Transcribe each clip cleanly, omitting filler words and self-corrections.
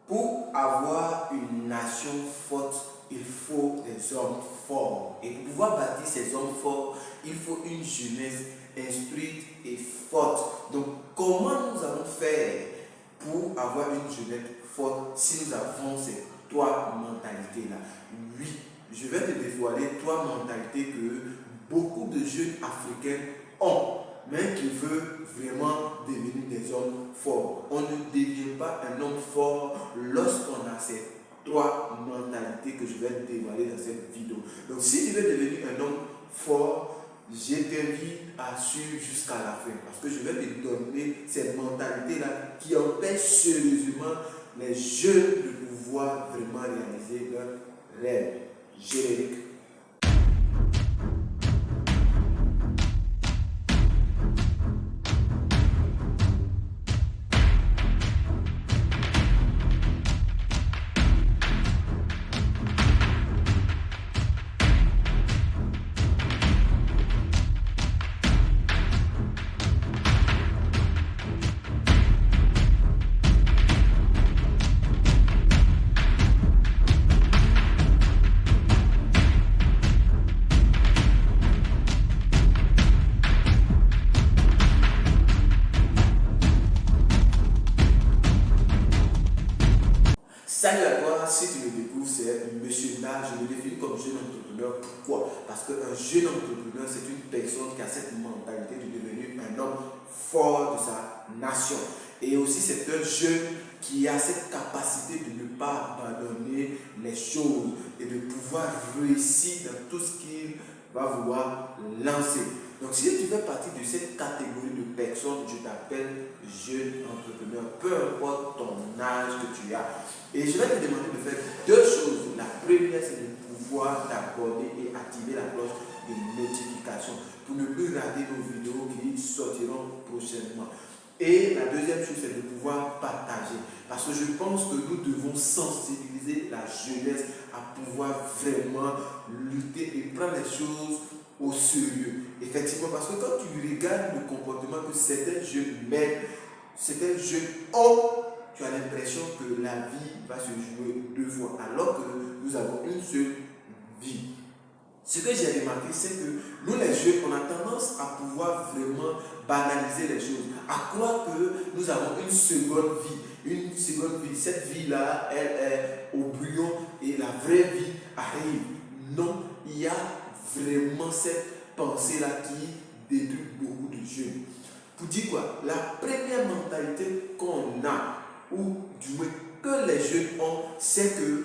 Pour avoir une nation forte, il faut des hommes forts. Et pour pouvoir bâtir ces hommes forts, il faut une jeunesse instruite et forte. Donc, comment nous allons faire pour avoir une jeunesse forte si nous avons ces trois mentalités-là? Oui, je vais te dévoiler trois mentalités que beaucoup de jeunes africains ont, mais qui veulent vraiment devenir des hommes forts. On ne devient pas un homme fort lorsqu'on a ces trois mentalités que je vais dévoiler dans cette vidéo. Donc si tu veux devenir un homme fort, je t'invite à suivre jusqu'à la fin parce que je vais te donner ces mentalités-là qui empêchent sérieusement les jeunes de pouvoir vraiment réaliser leurs rêves. Générique. Salut à toi, si tu me découvres, c'est Monsieur Na, je me définis comme jeune entrepreneur. Pourquoi? Parce qu'un jeune entrepreneur, c'est une personne qui a cette mentalité de devenir un homme fort de sa nation. Et aussi, c'est un jeune qui a cette capacité de ne pas abandonner les choses et de pouvoir réussir dans tout ce qu'il va vouloir lancer. Donc, si tu fais partie de cette catégorie de personnes, je t'appelle jeune entrepreneur, peu importe ton âge que tu as. Et je vais te demander de faire deux choses. La première, c'est de pouvoir t'abonner et activer la cloche de notification pour ne plus rater nos vidéos qui sortiront prochainement. Et la deuxième chose, c'est de pouvoir partager. Parce que je pense que nous devons sensibiliser la jeunesse à pouvoir vraiment lutter et prendre les choses au sérieux. Effectivement, parce que quand tu regardes le comportement que certains jeunes mènent, certains jeunes ont, tu as l'impression que la vie va se jouer deux fois, alors que nous avons une seule vie. Ce que j'ai remarqué, c'est que nous les jeunes, on a tendance à pouvoir vraiment banaliser les choses, à croire que nous avons une seconde vie. Une seconde vie, cette vie-là, elle est au brouillon et la vraie vie arrive. Non, il y a vraiment cette pensée-là qui détruit beaucoup de jeunes. Pour dire quoi? La première mentalité qu'on a, ou du moins que les jeunes ont, c'est que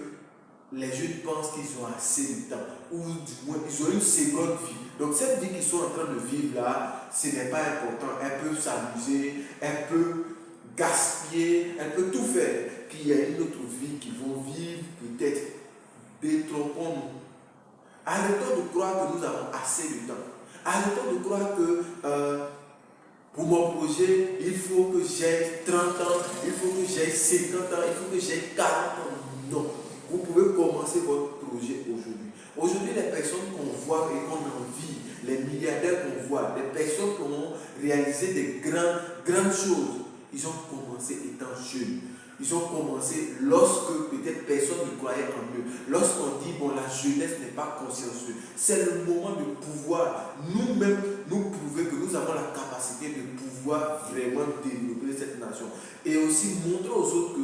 les jeunes pensent qu'ils ont assez de temps, ou du moins ils ont une seconde vie. Donc cette vie qu'ils sont en train de vivre là, ce n'est pas important. Elles peuvent s'amuser, elles peuvent gaspiller, elles peuvent tout faire. Puis il y a une autre vie qu'ils vont vivre, peut-être. Détrompons-nous. Arrêtons de croire que nous avons assez de temps. Arrêtons de croire que pour mon projet, il faut que j'aie 30 ans, il faut que j'aie 50 ans, il faut que j'aie 40 ans. Non. Vous pouvez commencer votre projet aujourd'hui. Aujourd'hui, les personnes qu'on voit et qu'on envie, les milliardaires qu'on voit, les personnes qui ont réalisé des grandes choses, ils ont commencé étant jeunes. Ils ont commencé lorsque peut-être personne ne croyait en eux. Lorsqu'on dit, bon, la jeunesse n'est pas consciencieuse. C'est le moment de pouvoir nous-mêmes nous prouver que nous avons la capacité de pouvoir vraiment développer cette nation. Et aussi montrer aux autres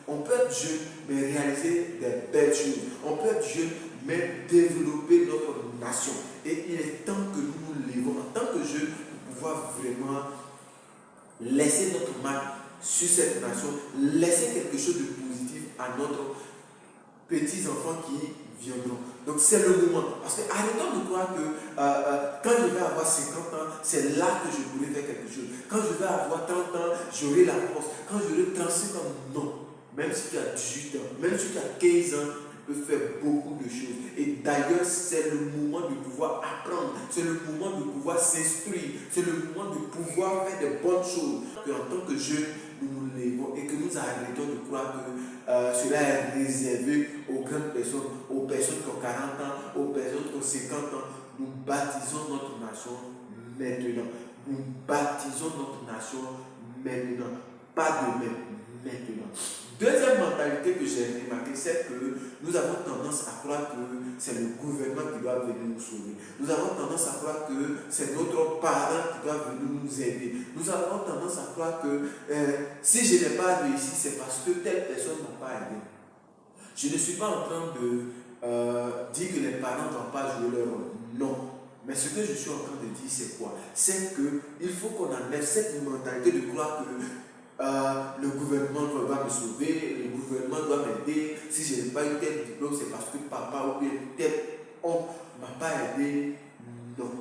qu'on peut être jeune, mais réaliser des belles choses. On peut être jeune, mais développer notre nation. Et il est temps que nous nous levons en tant que jeunes pour pouvoir vraiment laisser notre marque sur cette nation, laisser quelque chose de positif à notre petits-enfants qui viendront. Donc c'est le moment. Parce que arrêtons de croire que quand je vais avoir 50 ans, c'est là que je pourrai faire quelque chose. Quand je vais avoir 30 ans, j'aurai la force. Quand j'aurai 35 ans, non. Même si tu as 18 ans, même si tu as 15 ans, tu peux faire beaucoup de choses. Et d'ailleurs, c'est le moment de pouvoir apprendre. C'est le moment de pouvoir s'instruire. C'est le moment de pouvoir faire des bonnes choses. En tant que jeunes, nous nous levons et que nous arrêtons de croire que cela est réservé aux grandes personnes, aux personnes qui ont 40 ans, aux personnes qui ont 50 ans. Nous baptisons notre nation maintenant. Nous baptisons notre nation maintenant. Pas demain, maintenant. Deuxième mentalité que j'ai remarqué, c'est que nous avons tendance à croire que c'est le gouvernement qui doit venir nous sauver. Nous avons tendance à croire que c'est notre parent qui doit venir nous aider. Nous avons tendance à croire que si je n'ai pas réussi, c'est parce que telle personne ne m'a pas aidé. Je ne suis pas en train de dire que les parents ne doivent pas jouer leur rôle. Non. Mais ce que je suis en train de dire, c'est quoi? C'est qu'il faut qu'on enlève cette mentalité de croire que le gouvernement doit me sauver, le gouvernement doit m'aider. Si je n'ai pas eu tel diplôme, c'est parce que papa ou bien tel oncle ne m'a pas aidé. Non.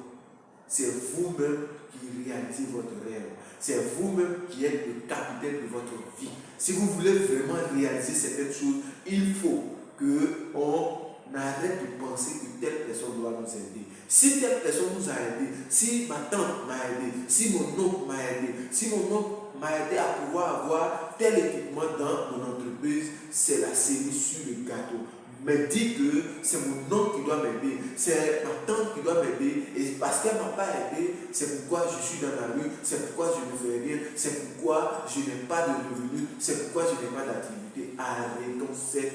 C'est vous-même qui réalisez votre rêve. C'est vous-même qui êtes le capitaine de votre vie. Si vous voulez vraiment réaliser certaines choses, il faut qu'on arrête de penser que telle personne doit nous aider. Si telle personne nous a aidé, si ma tante m'a aidé, si mon oncle m'a aidé, si mon oncle m'a aidé à pouvoir avoir tel équipement dans mon entreprise, c'est la cerise sur le gâteau. Mais dit que c'est mon oncle qui doit m'aider, c'est ma tante qui doit m'aider, et parce qu'elle ne m'a pas aidé, c'est pourquoi je suis dans la rue, c'est pourquoi je ne fais rien, c'est pourquoi je n'ai pas de revenus, c'est pourquoi je n'ai pas d'activité. Arrêtons cette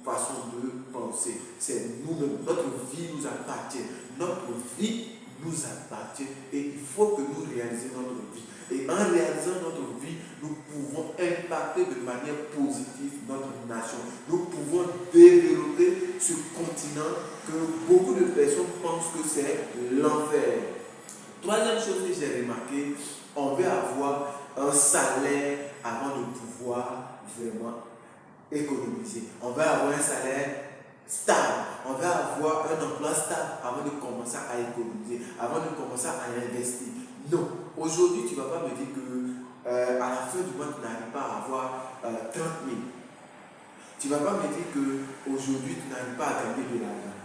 façon de penser. C'est nous-mêmes, notre vie nous appartient, notre vie nous appartient, et il faut que nous réalisions notre vie. Et en réalisant notre vie, nous pouvons impacter de manière positive notre nation. Nous pouvons développer ce continent que beaucoup de personnes pensent que c'est l'enfer. Troisième chose que j'ai remarqué, on veut avoir un salaire avant de pouvoir vraiment économiser. On veut avoir un salaire stable. On veut avoir un emploi stable avant de commencer à économiser, avant de commencer à investir. Non. Aujourd'hui, tu ne vas pas me dire que à la fin du mois, tu n'arrives pas à avoir 30 000. Tu ne vas pas me dire qu'aujourd'hui, tu n'arrives pas à gagner de l'argent.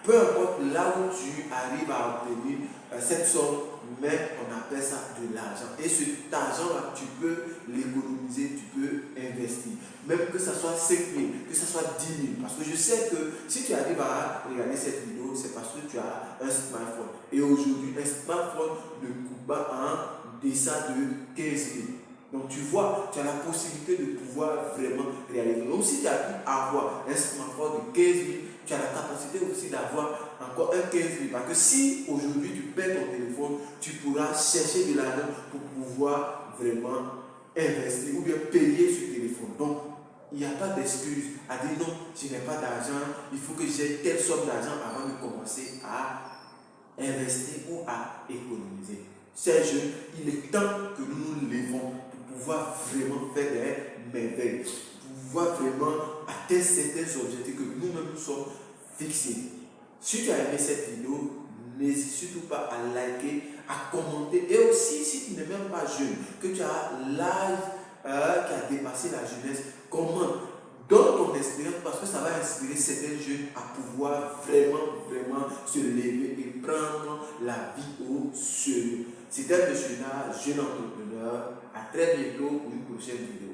Peu importe là où tu arrives à obtenir cette somme, mais on appelle ça de l'argent. Et cet argent-là, tu peux l'économiser, tu peux investir. Même que ce soit 5 000, que ce soit 10 000. Parce que je sais que si tu arrives à regarder cette vidéo, c'est parce que tu as un smartphone. Et aujourd'hui, un smartphone ne coûte pas un dessin de 15 000. Donc tu vois, tu as la possibilité de pouvoir vraiment réaliser. Donc si tu as pu avoir un smartphone de 15 000, tu as la capacité aussi d'avoir encore un 15 000. Parce que si aujourd'hui tu perds ton téléphone, tu pourras chercher de l'argent pour pouvoir vraiment investir ou bien payer ce téléphone. Donc il n'y a pas d'excuse à dire non, je n'ai pas d'argent, il faut que j'ai telle somme d'argent avant de commencer à investir ou à économiser. Chers jeunes, il est temps que nous nous levons pour pouvoir vraiment faire des merveilles, pour pouvoir vraiment atteindre certains objectifs que nous-mêmes nous sommes fixés. Si tu as aimé cette vidéo, n'hésite surtout pas à liker, à commenter. Et aussi, si tu n'es même pas jeune, que tu as l'âge qui a dépassé la jeunesse, commente. Donne ton expérience parce que ça va inspirer certains jeunes à pouvoir vraiment se lever et prendre la vie au sérieux. C'était M. Nard, jeune entrepreneur. À très bientôt pour une prochaine vidéo.